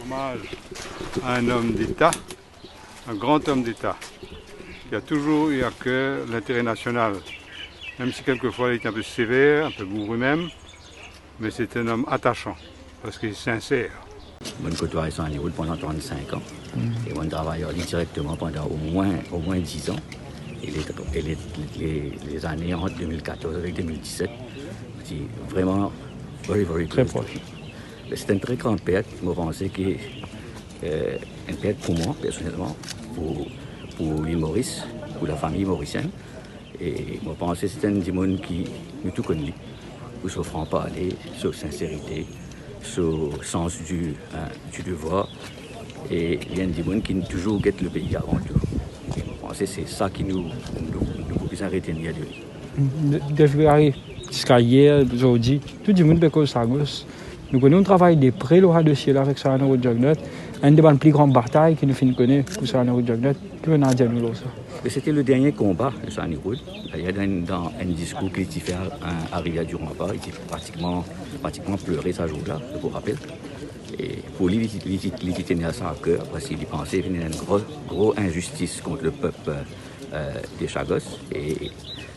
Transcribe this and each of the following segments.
hommage à un homme d'État, un grand homme d'État, qui a toujours eu à cœur l'intérêt national. Même si quelquefois il était un peu sévère, un peu bourru même, mais c'est un homme attachant, parce qu'il est sincère. Je côtoie son Hollywood pendant 35 ans. Et on travaille directement pendant au moins 10 ans. Et les années entre 2014 et 2017, c'est vraiment très proche. C'est une très grande perte. Je pense que une perte pour moi, personnellement, pour l'île Maurice, pour la famille mauricienne. Et je pense que c'est un démon qui nous tout connaît, pour son franc-parler, sur sincérité, sur sens du devoir. Et il y a un démon qui toujours guette le pays avant tout. Et je pense que c'est ça qui nous pouvons retenir de lui. Depuis jusqu'à hier, aujourd'hui, tout le monde peut Sagos. Nous connaissons un travail de près de ciel avec Sarah Jognet. Une des plus grandes batailles que nous connaissons pour Sarah Jognet. Que nous avons dit ça. C'était le dernier combat de Sarah Road. Il y a dans un discours qu'il a fait à Rivière du Rempart, il a pratiquement pleuré ce jour-là, je vous rappelle. Et pour lui, il tenait à ça à cœur parce qu'il pensait qu'il y avait une grosse injustice contre le peuple des Chagos. Et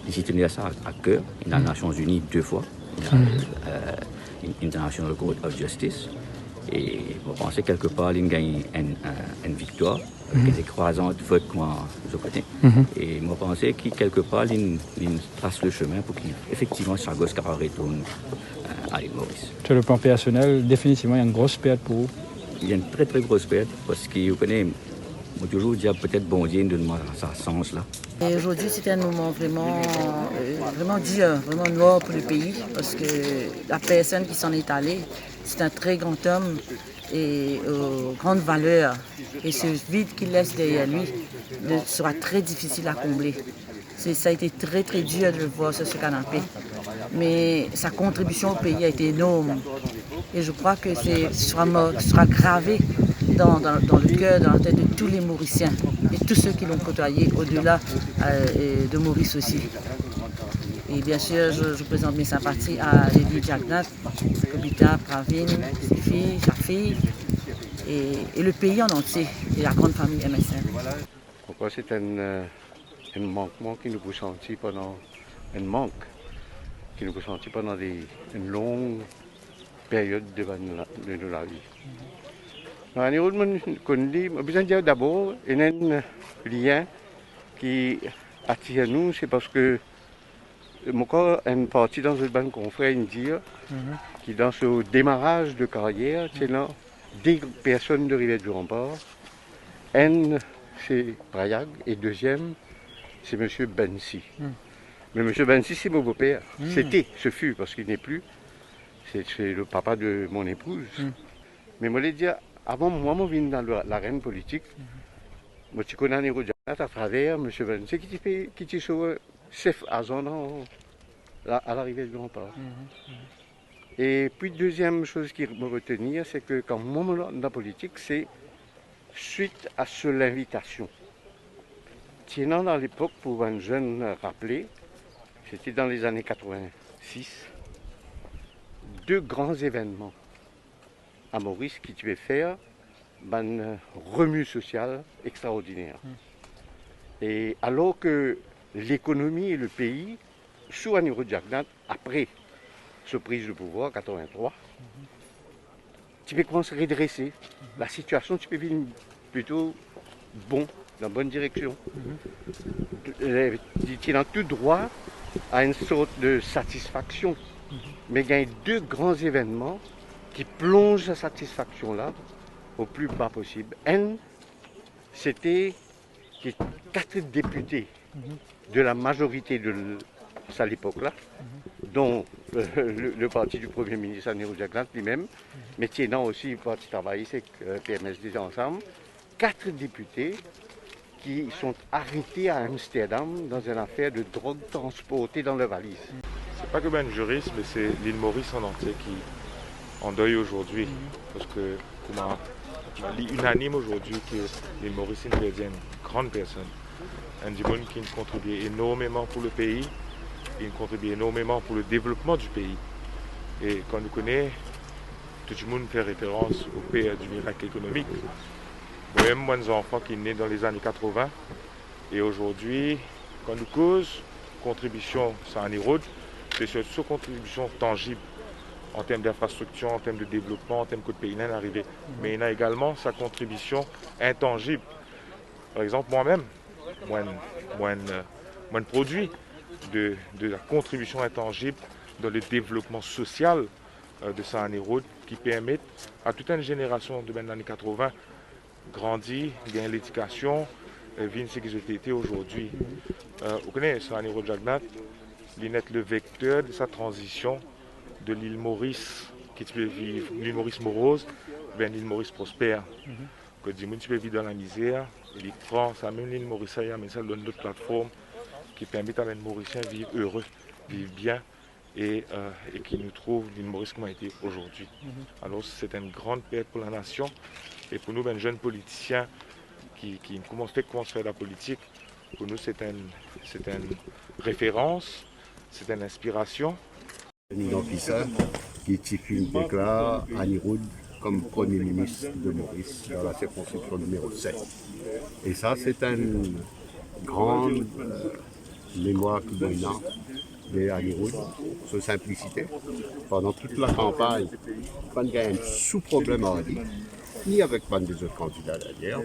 il tenait à ça à cœur. Il a les Nations Unies 2 fois. International Court of Justice. Et je pensais quelque part qu'il gagne une victoire, qui est croisante faute moi je connais. Et je pensais qu'il quelque part il trace le chemin pour qu'effectivement Chagos retourne à l'île Maurice. Sur le plan personnel, définitivement il y a une grosse perte pour vous. Il y a une très très grosse perte parce que vous connaissez, moi toujours dire peut-être bon Dieu donne-moi ça sens là. Et aujourd'hui, c'était un moment vraiment dur, vraiment noir pour le pays, parce que la personne qui s'en est allée, c'est un très grand homme et grande valeur. Et ce vide qu'il laisse derrière lui sera très difficile à combler. Ça a été très très dur de le voir sur ce canapé. Mais sa contribution au pays a été énorme. Et je crois que ce sera gravé dans le cœur, dans la tête de tous les Mauriciens et tous ceux qui l'ont côtoyé au-delà de Maurice aussi. Et bien sûr, je présente mes sympathies à Lévi Jagnat, Kobita, Pravin, ses filles, sa fille et le pays en entier et la grande famille MSN. Pourquoi c'est un manquement qui nous peut sentir pendant une longue période de la vie. Dans les autres, je besoin de dire d'abord, il y a un lien qui attire nous, c'est parce que mon corps est parti dans une confrère indien qui, dans ce démarrage de carrière, c'est là des personnes de Rivière du Rempart. Un, c'est Brayag, et deuxième, c'est M. Bensi. Mais M. Bensi, c'est mon beau-père. Ce fut, parce qu'il n'est plus. C'est le papa de mon épouse. Mais moi, je voulais dire, avant moi, je viens dans l'arène politique. Moi, je connais Nero Jagnat à travers M. Bensi qui était sur chef agent à la Rivière du Rempart. Et puis, deuxième chose qui me retenir, c'est que quand moi, dans la politique, c'est suite à l'invitation. Tiens, dans l'époque, pour un jeune rappelé, c'était dans les années 86, 2 grands événements à Maurice qui devaient faire un remue social extraordinaire. Et alors que l'économie et le pays, sous Nero Jagnat, après sa prise de pouvoir, 83, tu peux commencer à redresser. La situation, tu peux venir plutôt bon, dans la bonne direction. Tu es tout droit à une sorte de satisfaction. Mais il y a 2 grands événements qui plongent cette satisfaction-là au plus bas possible. Un, c'était 4 députés de la majorité à l'époque-là, dont le parti du Premier ministre Nero Jagnat lui-même, mais tiennant aussi le parti travaillé, c'est PMSD ensemble, 4 députés qui sont arrêtés à Amsterdam dans une affaire de drogue transportée dans leur valise. C'est pas que un juriste, mais c'est l'île Maurice en entier qui en deuil aujourd'hui. Parce que, on dit unanime aujourd'hui que l'île Maurice est une grande personne. Un démon qui contribue énormément pour le pays, il contribue énormément pour le développement du pays. Et quand on connaît tout le monde fait référence au père du miracle économique. Moi-même, moi, des enfants qui sont nés dans les années 80. Et aujourd'hui, quand nous causons contribution sur un road, c'est surtout contribution tangible en termes d'infrastructure, en termes de développement, en termes que le pays n'est arrivé. Mais il y a également sa contribution intangible. Par exemple, moi-même, moi, produit de la contribution intangible dans le développement social de Sahani Road qui permet à toute une génération de l'année 80 grandir, gagner l'éducation, vivre ce qu'ils ont été aujourd'hui. Vous connaissez Sahani Road Jagnat, il est le vecteur de sa transition de l'île Maurice, qui peut vivre, l'île Maurice morose, vers l'île Maurice prospère. Que du monde peut vivre dans la misère, il prend ça, même l'île Maurice, mais ça donne d'autres plateformes qui permettent à les Mauriciens de vivre heureux, vivre bien et qui nous trouve l'île Maurice comme a été aujourd'hui. Alors c'est une grande perte pour la nation et pour nous, jeunes politiciens qui commencent à faire la politique, pour nous c'est une référence, c'est une inspiration. Un officier qui déclare Aniroud comme Premier ministre de Maurice dans la circonscription numéro 7. Et ça, c'est une grande mémoire que nous avons de Aniroud, sa simplicité. Pendant toute la campagne, pas de sous-problème à dire, ni avec pas des autres candidats d'ailleurs.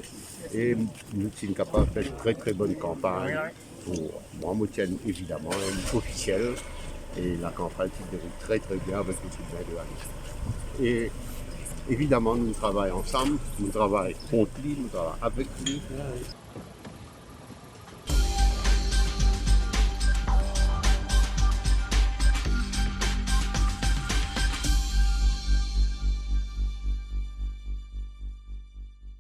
Et nous sommes capables de faire une très très bonne campagne pour moi, je tiens évidemment officielle. Et la campagne se déroule très très bien avec le soutien de la. Et évidemment, nous travaillons ensemble, nous travaillons contre lui, nous travaillons avec lui.